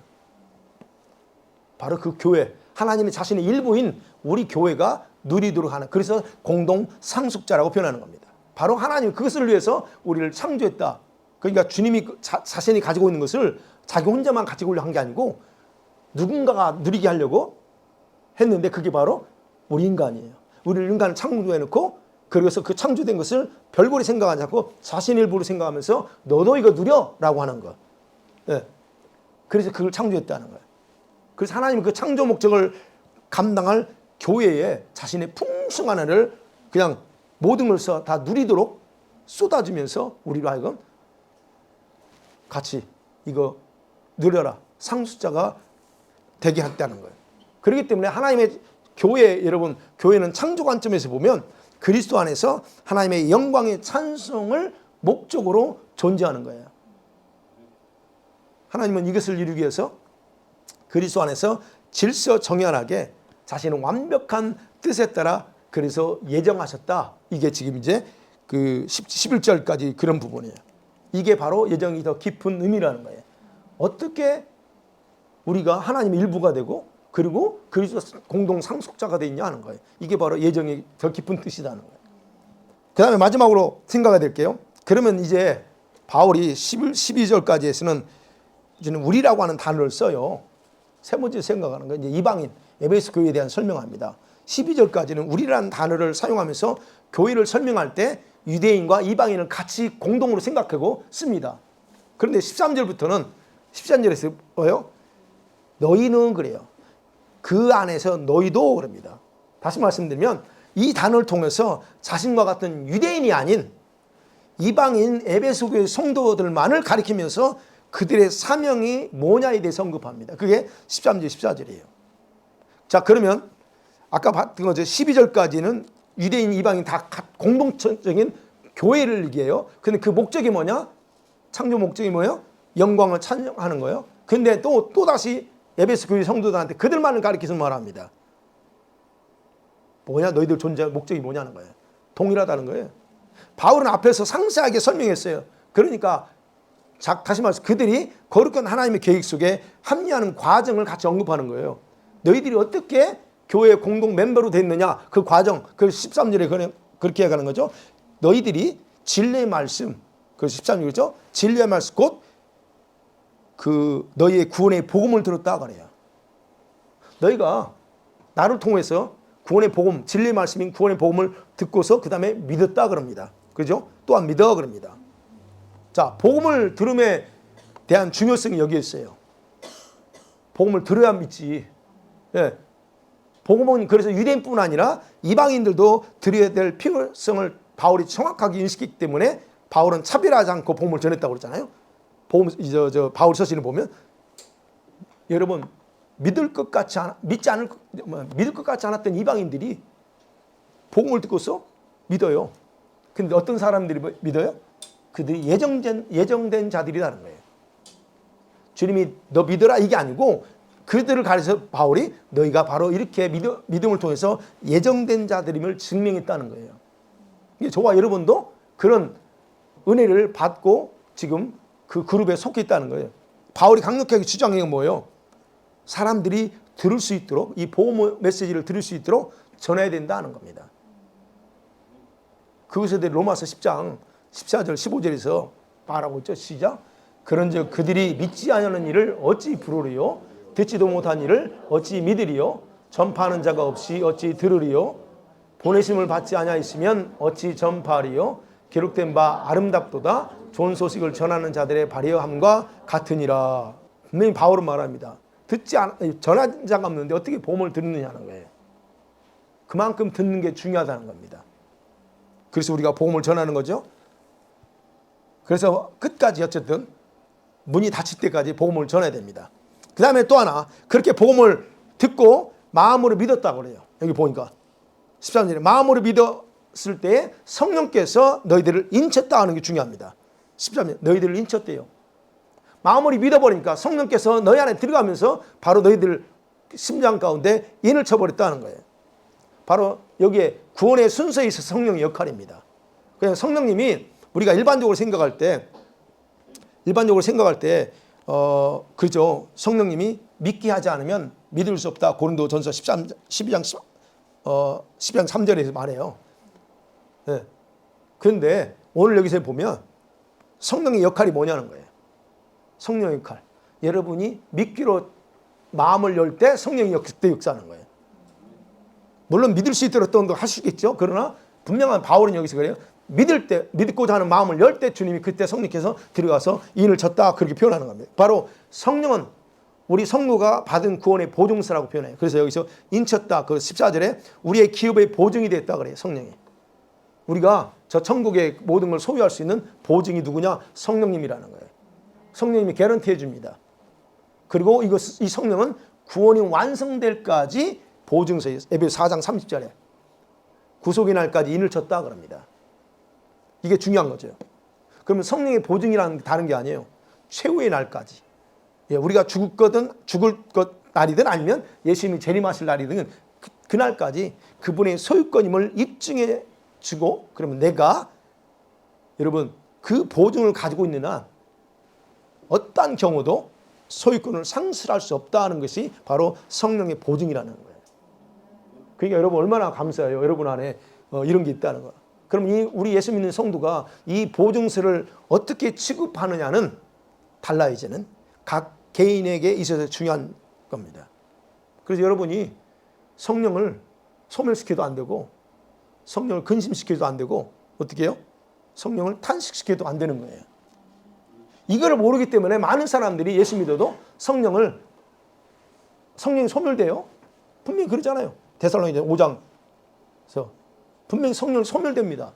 바로 그 교회, 하나님의 자신의 일부인 우리 교회가 누리도록 하는, 그래서 공동 상속자라고 표현하는 겁니다. 바로 하나님 그것을 위해서 우리를 창조했다. 그러니까 주님이 자신이 가지고 있는 것을 자기 혼자만 가지고 한 게 아니고 누군가가 누리게 하려고 했는데 그게 바로 우리 인간이에요. 우리 인간을 창조해놓고 그래서 그 창조된 것을 별거리 생각하지 않고 자신 일부로 생각하면서 너도 이거 누려라고 하는 것. 네. 그래서 그걸 창조했다는 거예요. 그래서 하나님은 그 창조 목적을 감당할 교회에 자신의 풍성한 은혜를 그냥 모든 것을 다 누리도록 쏟아주면서 우리로 하여금 같이 이거 누려라. 상속자가 되게 했다는 거예요. 그렇기 때문에 하나님의 교회, 여러분, 교회는 창조 관점에서 보면 그리스도 안에서 하나님의 영광의 찬송을 목적으로 존재하는 거예요. 하나님은 이것을 이루기 위해서 그리스도 안에서 질서 정연하게 자신은 완벽한 뜻에 따라 그래서 예정하셨다. 이게 지금 이제 그 11절까지 그런 부분이에요. 이게 바로 예정이 더 깊은 의미라는 거예요. 어떻게 우리가 하나님의 일부가 되고 그리고 그리스도 공동 상속자가 되냐 하는 거예요. 이게 바로 예정이 더 깊은 뜻이라는 거예요. 그 다음에 마지막으로 생각해야 될게요. 그러면 이제 바울이 12절까지에서는 이제는 우리라고 하는 단어를 써요. 세 번째 생각하는 건 이제 이방인 에베소 교회에 대한 설명합니다. 12절까지는 우리라는 단어를 사용하면서 교회를 설명할 때 유대인과 이방인을 같이 공동으로 생각하고 씁니다. 그런데 13절부터는 13절에서 뭐예요? 너희는 그래요. 그 안에서 너희도 그럽니다. 다시 말씀드리면 이 단어를 통해서 자신과 같은 유대인이 아닌 이방인 에베소 교회 성도들만을 가리키면서 그들의 사명이 뭐냐에 대해서 언급합니다. 그게 13절, 14절이에요. 자, 그러면 아까 봤던 거죠. 12절까지는 유대인, 이방인 다 공동적인 교회를 얘기해요. 근데 그 목적이 뭐냐? 창조 목적이 뭐예요? 영광을 찬양하는 거예요. 근데 또다시 에베소 교회 성도들한테 그들만을 가리켜서 말합니다. 뭐냐? 너희들 존재 목적이 뭐냐는 거예요. 동일하다는 거예요. 바울은 앞에서 상세하게 설명했어요. 그러니까 다시 말해서 그들이 거룩한 하나님의 계획 속에 합리하는 과정을 같이 언급하는 거예요. 너희들이 어떻게 교회의 공동 멤버로 됐느냐, 그 과정, 그 13절에 그렇게 해가는 거죠. 너희들이 진리의 말씀, 그 13절이죠. 진리의 말씀 곧 그 너희의 구원의 복음을 들었다 그래요. 너희가 나를 통해서 구원의 복음, 진리의 말씀인 구원의 복음을 듣고서 그 다음에 믿었다 그럽니다. 그죠? 또한 믿어 그럽니다. 자, 복음을 들음에 대한 중요성이 여기에 있어요. 복음을 들어야 믿지. 예. 복음은 그래서 유대인뿐 아니라 이방인들도 들어야 될 필요성을 바울이 정확하게 인식했기 때문에 바울은 차별하지 않고 복음을 전했다고 그랬잖아요. 바울 서신을 보면 여러분 믿을 것 같지 않았던 이방인들이 복음을 듣고서 믿어요. 근데 어떤 사람들이 믿어요? 그들이 예정된 자들이라는 거예요. 주님이 너 믿어라 이게 아니고 그들을 가리켜서 바울이 너희가 바로 이렇게 믿음을 통해서 예정된 자들임을 증명했다는 거예요. 저와 여러분도 그런 은혜를 받고 지금 그 그룹에 속해 있다는 거예요. 바울이 강력하게 주장한 건 뭐예요? 사람들이 들을 수 있도록 이 복음 메시지를 들을 수 있도록 전해야 된다는 겁니다. 그것에 대해 로마서 10장 14절 15절에서 말하고 있죠. 시작. 그런즉 그들이 믿지 아니하는 일을 어찌 부르리요? 듣지도 못한 일을 어찌 믿으리요? 전파하는 자가 없이 어찌 들으리요? 보내심을 받지 아니하였으면 어찌 전파하리요? 기록된 바 아름답도다 좋은 소식을 전하는 자들의 발휘함과 같으니라. 분명히 바울은 말합니다. 전하는 자가 없는데 어떻게 복음을 듣느냐는 거예요. 그만큼 듣는 게 중요하다는 겁니다. 그래서 우리가 복음을 전하는 거죠. 그래서 끝까지 어쨌든 문이 닫힐 때까지 복음을 전해야 됩니다. 그 다음에 또 하나 그렇게 복음을 듣고 마음으로 믿었다고 그래요. 여기 보니까 13절에 마음으로 믿었을 때 성령께서 너희들을 인쳤다 하는 게 중요합니다. 13절 너희들을 인쳤대요. 마음으로 믿어버리니까 성령께서 너희 안에 들어가면서 바로 너희들 심장 가운데 인을 쳐버렸다는 거예요. 바로 여기에 구원의 순서에 있어서 성령의 역할입니다. 그냥 성령님이 우리가 일반적으로 생각할 때 그죠. 성령님이 믿게 하지 않으면 믿을 수 없다. 고린도전서 12장 3절에서 말해요. 네. 그런데 오늘 여기서 보면 성령의 역할이 뭐냐는 거예요. 성령의 역할. 여러분이 믿기로 마음을 열 때 성령이 그때 역사하는 거예요. 물론 믿을 수 있도록 또 할 수 있겠죠. 그러나 분명한 바울은 여기서 그래요. 믿고자 하는 마음을 열 때 주님이 그때 성령께서 들어가서 인을 쳤다 그렇게 표현하는 겁니다. 바로 성령은 우리 성도가 받은 구원의 보증서라고 표현해요. 그래서 여기서 인쳤다 그 14절에 우리의 기업의 보증이 됐다 그래요. 성령이. 우리가 저 천국의 모든 걸 소유할 수 있는 보증이 누구냐? 성령님이라는 거예요. 성령님이 개런티 해줍니다. 그리고 이 성령은 구원이 완성될까지 보증서 에베소 4장 30절에 구속의 날까지 인을 쳤다 그럽니다. 이게 중요한 거죠. 그러면 성령의 보증이라는 게 다른 게 아니에요. 최후의 날까지. 우리가 죽을 것 날이든 아니면 예수님이 재림하실 날이든 그 날까지 그분의 소유권임을 입증해 주고 그러면 내가 여러분 그 보증을 가지고 있는 한 어떠한 경우도 소유권을 상실할 수 없다는 것이 바로 성령의 보증이라는 거예요. 그러니까 여러분 얼마나 감사해요. 여러분 안에 이런 게 있다는 거. 그럼 우리 예수 믿는 성도가 이 보증서를 어떻게 취급하느냐는 달라요. 이제는 각 개인에게 있어서 중요한 겁니다. 그래서 여러분이 성령을 소멸시켜도 안 되고 성령을 근심시켜도 안 되고 어떻게 해요? 성령을 탄식시켜도 안 되는 거예요. 이거를 모르기 때문에 많은 사람들이 예수 믿어도 성령이 소멸돼요. 분명히 그러잖아요. 데살로니가 5장에서 분명히 성령이 소멸됩니다.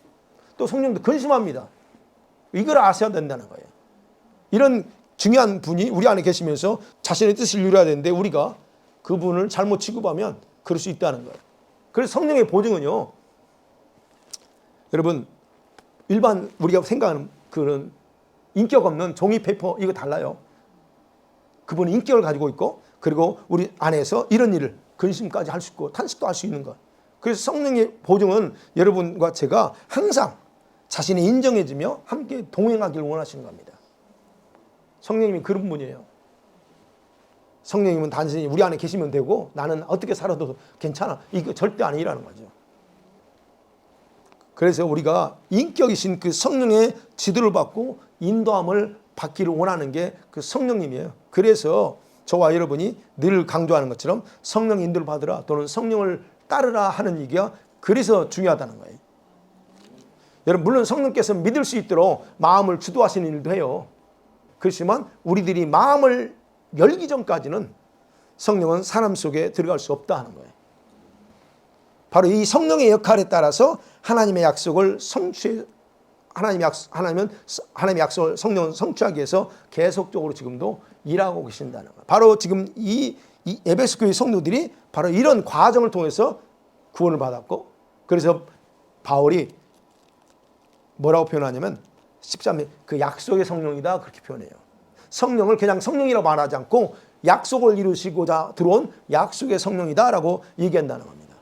또 성령도 근심합니다. 이걸 아셔야 된다는 거예요. 이런 중요한 분이 우리 안에 계시면서 자신의 뜻을 이루어야 되는데 우리가 그분을 잘못 취급하면 그럴 수 있다는 거예요. 그래서 성령의 보증은요, 여러분 일반 우리가 생각하는 그런 인격 없는 종이 페이퍼 이거 달라요. 그분은 인격을 가지고 있고 그리고 우리 안에서 이런 일을 근심까지 할 수 있고 탄식도 할 수 있는 것. 그래서 성령의 보증은 여러분과 제가 항상 자신이 인정해주며 함께 동행하기를 원하시는 겁니다. 성령님이 그런 분이에요. 성령님은 단순히 우리 안에 계시면 되고 나는 어떻게 살아도 괜찮아. 이거 절대 아니라는 거죠. 그래서 우리가 인격이신 그 성령의 지도를 받고 인도함을 받기를 원하는 게 그 성령님이에요. 그래서 저와 여러분이 늘 강조하는 것처럼 성령 인도를 받으라 또는 성령을 따르라 하는 얘기가 그래서 중요하다는 거예요. 여러분 물론 성령께서 믿을 수 있도록 마음을 주도하시는 일도 해요. 그렇지만 우리들이 마음을 열기 전까지는 성령은 사람 속에 들어갈 수 없다 하는 거예요. 바로 이 성령의 역할에 따라서 하나님의 약속을 하나님의 약속을 성령은 성취하기 위해서 계속적으로 지금도 일하고 계신다는 거예요. 바로 지금 이 에베소 교회 성도들이 바로 이런 과정을 통해서 구원을 받았고, 그래서 바울이 뭐라고 표현하냐면 13절 그 약속의 성령이다 그렇게 표현해요. 성령을 그냥 성령이라고 말하지 않고 약속을 이루시고자 들어온 약속의 성령이다라고 얘기한다는 겁니다.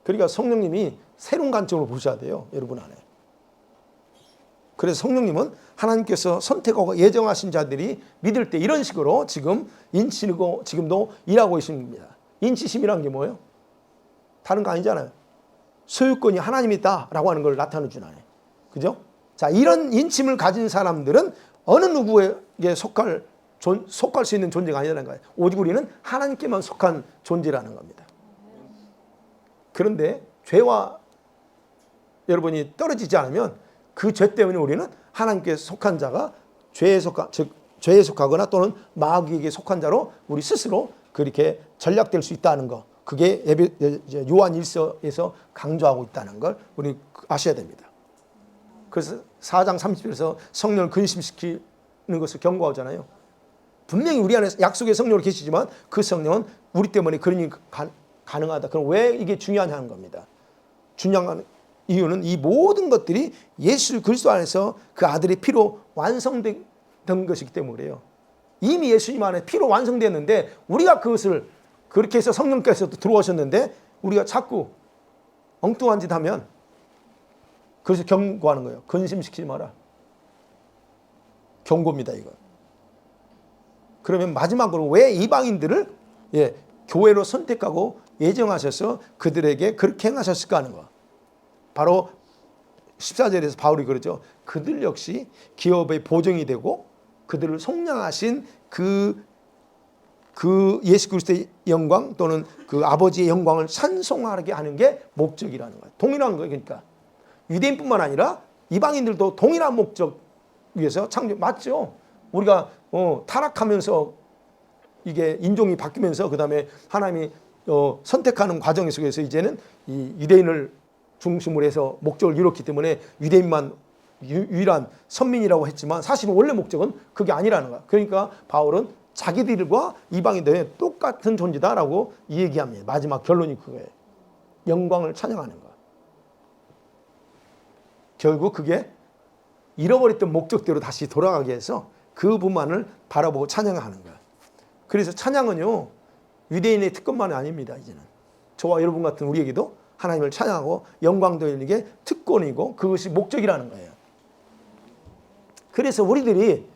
그러니까 성령님이 새로운 관점으로 보셔야 돼요, 여러분 안에. 그래서 성령님은 하나님께서 선택하고 예정하신 자들이 믿을 때 이런 식으로 지금 인치고 지금도 일하고 있습니다. 인치심이란 게 뭐예요? 다른 거 아니잖아요. 소유권이 하나님이다라고 하는 걸 나타내 주나요. 그죠? 자, 이런 인침을 가진 사람들은 어느 누구에게 속할 수 있는 존재가 아니라는 거예요. 오직 우리는 하나님께만 속한 존재라는 겁니다. 그런데 죄와 여러분이 떨어지지 않으면 그 죄 때문에 우리는 하나님께 속한 자가 죄에 속하거나 또는 마귀에게 속한 자로 우리 스스로 그렇게 전락될 수 있다는 거. 그게 요한 1서에서 강조하고 있다는 걸 우리 아셔야 됩니다. 그래서 4장 30절에서 성령을 근심시키는 것을 경고하잖아요. 분명히 우리 안에 약속의 성령으로 계시지만 그 성령은 우리 때문에 그런 일이 가능하다. 그럼 왜 이게 중요하냐는 겁니다. 중요한 이유는 이 모든 것들이 예수 그리스도 안에서 그 아들의 피로 완성된 것이기 때문이에요. 이미 예수님 안에 피로 완성됐는데 우리가 그것을 그렇게 해서 성령께서 들어오셨는데 우리가 자꾸 엉뚱한 짓 하면 그래서 경고하는 거예요. 근심시키지 마라. 경고입니다, 이거. 그러면 마지막으로 왜 이방인들을 교회로 선택하고 예정하셔서 그들에게 그렇게 행하셨을까 하는 거. 바로 14절에서 바울이 그러죠. 그들 역시 기업의 보증이 되고 그들을 속량하신 그 예수 그리스도의 영광 또는 그 아버지의 영광을 찬송하게 하는 게 목적이라는 거예요. 동일한 거예요. 그러니까 유대인뿐만 아니라 이방인들도 동일한 목적 위해서 창조. 맞죠? 우리가 타락하면서 이게 인종이 바뀌면서 그 다음에 하나님이 선택하는 과정 속에서 이제는 이 유대인을 중심으로 해서 목적을 이뤘기 때문에 유대인만 유일한 선민이라고 했지만 사실은 원래 목적은 그게 아니라는 거야. 그러니까 바울은 자기들과 이방인들의 똑같은 존재다라고 얘기합니다. 마지막 결론이 그거예요. 영광을 찬양하는 거. 결국 그게 잃어버렸던 목적대로 다시 돌아가게 해서 그분만을 바라보고 찬양하는 거야. 그래서 찬양은요, 유대인의 특권만이 아닙니다. 이제는 저와 여러분 같은 우리에게도 하나님을 찬양하고 영광 돌리는 게 특권이고 그것이 목적이라는 거예요. 그래서 우리들이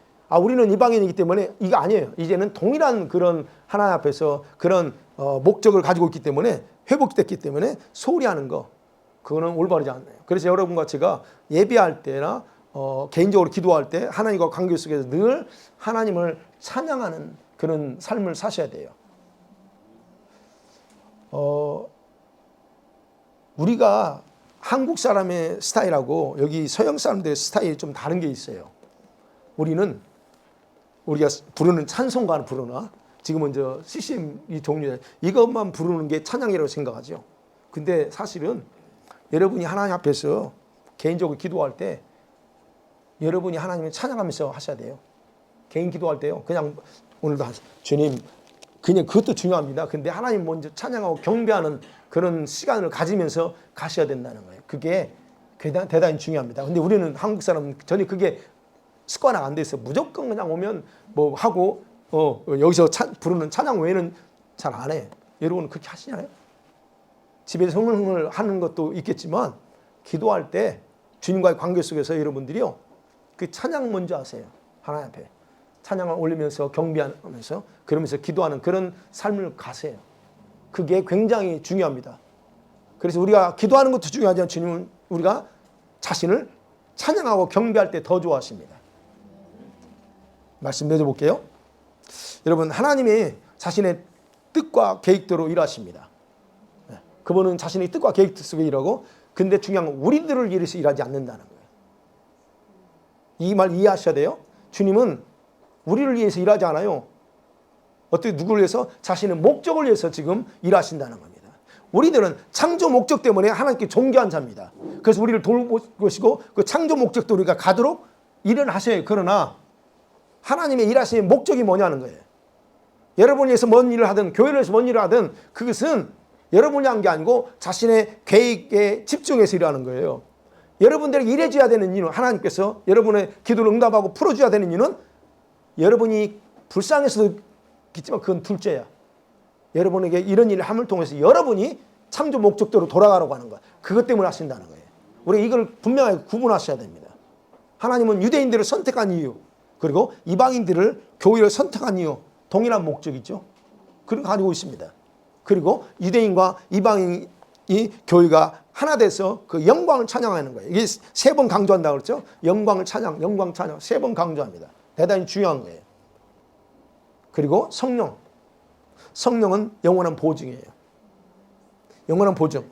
우리는 이방인이기 때문에 이거 아니에요. 이제는 동일한 그런 하나님 앞에서 그런 목적을 가지고 있기 때문에 회복됐기 때문에 소홀히 하는 거 그거는 올바르지 않아요. 그래서 여러분과 제가 예배할 때나 개인적으로 기도할 때 하나님과 관계 속에서 늘 하나님을 찬양하는 그런 삶을 사셔야 돼요. 우리가 한국 사람의 스타일하고 여기 서양 사람들의 스타일이 좀 다른 게 있어요. 우리가 부르는 찬송가를 부르나 지금은 저 CCM 이 종류 이것만 부르는 게 찬양이라고 생각하죠. 근데 사실은 여러분이 하나님 앞에서 개인적으로 기도할 때 여러분이 하나님을 찬양하면서 하셔야 돼요. 개인 기도할 때요. 그냥 오늘도 주님 그냥 그것도 중요합니다. 근데 하나님 먼저 찬양하고 경배하는 그런 시간을 가지면서 가셔야 된다는 거예요. 그게 대단히 중요합니다. 근데 우리는 한국 사람은 전혀 그게 습관화가 안 돼 있어요. 무조건 그냥 오면 뭐 하고 여기서 부르는 찬양 외에는 잘 안 해. 여러분 그렇게 하시나요? 집에서 성령을 하는 것도 있겠지만 기도할 때 주님과의 관계 속에서 여러분들이요 그 찬양 먼저 하세요. 하나님 앞에 찬양을 올리면서 경배하면서 그러면서 기도하는 그런 삶을 가세요. 그게 굉장히 중요합니다. 그래서 우리가 기도하는 것도 중요하지만 주님은 우리가 자신을 찬양하고 경배할 때 더 좋아하십니다. 말씀 내줘볼게요. 여러분 하나님이 자신의 뜻과 계획대로 일하십니다. 그분은 자신의 뜻과 계획 속에 일하고 근데 중요한 건 우리들을 위해서 일하지 않는다는 거예요. 이 말 이해하셔야 돼요. 주님은 우리를 위해서 일하지 않아요. 어떻게 누구를 위해서? 자신의 목적을 위해서 지금 일하신다는 겁니다. 우리들은 창조 목적 때문에 하나님께 존귀한 자입니다. 그래서 우리를 돌보시고 그 창조 목적도 우리가 가도록 일을 하셔요. 그러나 하나님의 일하시는 목적이 뭐냐는 거예요. 여러분을 위해서 뭔 일을 하든 교회를 위해서 뭔 일을 하든 그것은 여러분이 한 게 아니고 자신의 계획에 집중해서 일하는 거예요. 여러분들에게 일해줘야 되는 이유는 하나님께서 여러분의 기도를 응답하고 풀어줘야 되는 이유는 여러분이 불쌍해서도 있지만 그건 둘째야. 여러분에게 이런 일을 함을 통해서 여러분이 창조 목적대로 돌아가려고 하는 거야. 그것 때문에 하신다는 거예요. 우리가 이걸 분명하게 구분하셔야 됩니다. 하나님은 유대인들을 선택한 이유 그리고 이방인들을 교회를 선택한 이유 동일한 목적이죠. 그런 거 가지고 있습니다. 그리고 유대인과 이방인이 교회가 하나 돼서 그 영광을 찬양하는 거예요. 이게 3번 강조한다고 그랬죠. 영광을 찬양, 영광 찬양 3번 강조합니다. 대단히 중요한 거예요. 그리고 성령은 영원한 보증이에요. 영원한 보증.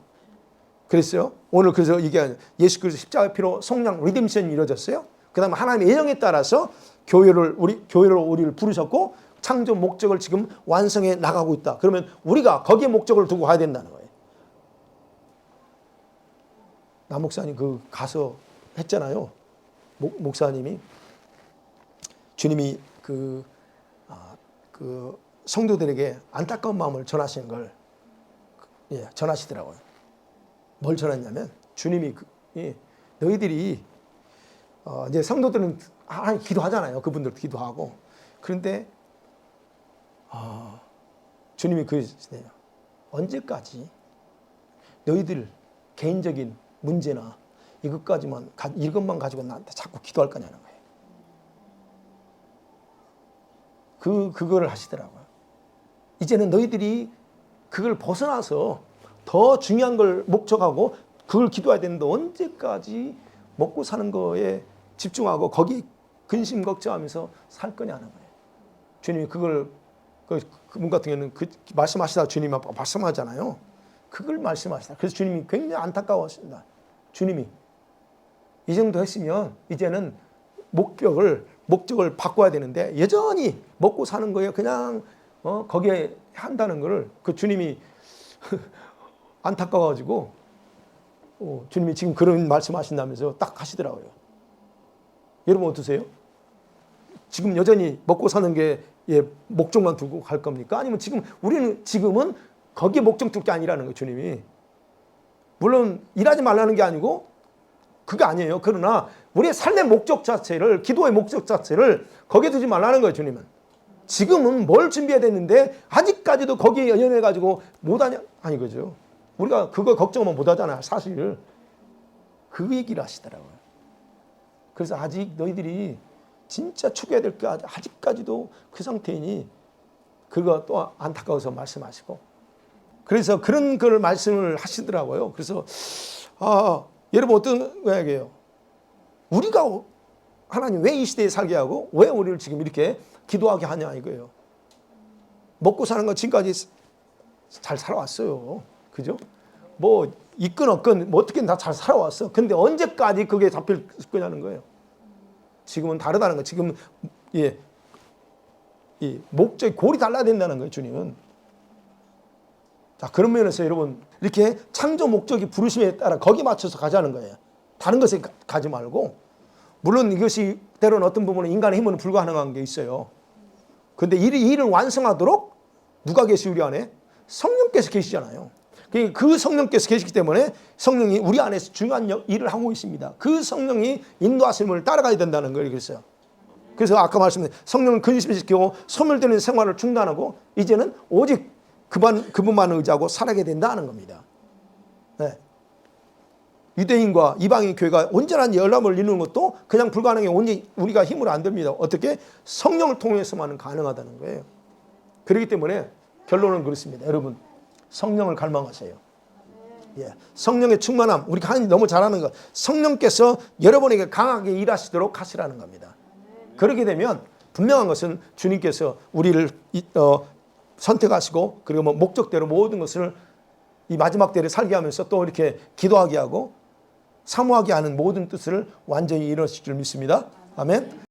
그랬어요. 오늘 그래서 이게 예수 그리스도 십자가의 피로 성령 리뎀션이 이루어졌어요. 그다음에 하나님의 예정에 따라서 교회를 우리를 부르셨고 창조 목적을 지금 완성해 나가고 있다. 그러면 우리가 거기에 목적을 두고 가야 된다는 거예요. 남 목사님 가서 했잖아요. 목사님이 주님이 그 성도들에게 안타까운 마음을 전하시는 걸 전하시더라고요. 뭘 전했냐면 주님이 너희들이 이제 성도들은 하나님 기도하잖아요. 그분들도 기도하고 그런데 주님이 그러시네요. 언제까지 너희들 개인적인 문제나 이것만 가지고 나한테 자꾸 기도할 거냐는 거예요. 그거를 하시더라고요. 이제는 너희들이 그걸 벗어나서 더 중요한 걸 목적하고 그걸 기도해야 되는데 언제까지 먹고 사는 거에 집중하고 거기에 근심 걱정하면서 살 거냐는 거예요. 주님이 그걸 그분 같은 경우는 말씀하시다 주님 앞에 말씀하잖아요. 그걸 말씀하시다. 그래서 주님이 굉장히 안타까워하십니다. 주님이 이 정도 했으면 이제는 목적을 바꿔야 되는데 여전히 먹고 사는 거에 그냥 거기에 한다는 거를 그 주님이 안타까워가지고 주님이 지금 그런 말씀하신다면서 딱 하시더라고요. 여러분 어떠세요? 지금 여전히 먹고 사는 게 목적만 두고 갈 겁니까? 아니면 우리는 지금은 거기에 목적 둘 게 아니라는 거예요. 주님이. 물론 일하지 말라는 게 아니고 그게 아니에요. 그러나 우리의 삶의 목적 자체를 기도의 목적 자체를 거기에 두지 말라는 거예요. 주님은. 지금은 뭘 준비해야 되는데 아직까지도 거기에 연연해가지고 못하냐? 아니 그죠. 우리가 그거 걱정하면 못하잖아요. 사실. 그 얘기를 하시더라고요. 그래서 아직 너희들이 진짜 추구해야 될 게 아직까지도 그 상태이니 그거 또 안타까워서 말씀하시고 그래서 그런 걸 말씀을 하시더라고요. 그래서 여러분 어떤 거예요? 우리가 하나님 왜 이 시대에 살게 하고 왜 우리를 지금 이렇게 기도하게 하냐 이거예요. 먹고 사는 건 지금까지 잘 살아왔어요. 그죠? 뭐 있건 없건 뭐 어떻게든 다 잘 살아왔어. 근데 언제까지 그게 잡힐 거냐는 거예요. 지금은 다르다는 거예요. 지금 이 목적이 골이 달라야 된다는 거예요. 주님은. 자, 그런 면에서 여러분 이렇게 창조 목적이 부르심에 따라 거기에 맞춰서 가자는 거예요. 다른 것에 가지 말고. 물론 이것이 때로는 어떤 부분은 인간의 힘으로 불가능한 게 있어요. 근데 이 일을 완성하도록 누가 계시 우리 안에? 성령께서 계시잖아요. 그 성령께서 계시기 때문에 성령이 우리 안에서 중요한 일을 하고 있습니다. 그 성령이 인도하심을 따라가야 된다는 걸 그랬어요. 그래서 아까 말씀드린 성령을 근심시키고 소멸되는 생활을 중단하고 이제는 오직 그분만 의지하고 살아가야 된다는 겁니다. 네. 유대인과 이방인 교회가 온전한 연합을 이루는 것도 그냥 불가능해. 온전히 우리가 힘으로 안 됩니다. 어떻게? 성령을 통해서만 가능하다는 거예요. 그렇기 때문에 결론은 그렇습니다. 여러분 성령을 갈망하세요. 예. 성령의 충만함. 우리가 하나님 너무 잘하는 것. 성령께서 여러분에게 강하게 일하시도록 하시라는 겁니다. 그렇게 되면 분명한 것은 주님께서 우리를 선택하시고 그리고 뭐 목적대로 모든 것을 이 마지막 때를 살게 하면서 또 이렇게 기도하게 하고 사모하게 하는 모든 뜻을 완전히 이루실 줄 믿습니다. 아멘.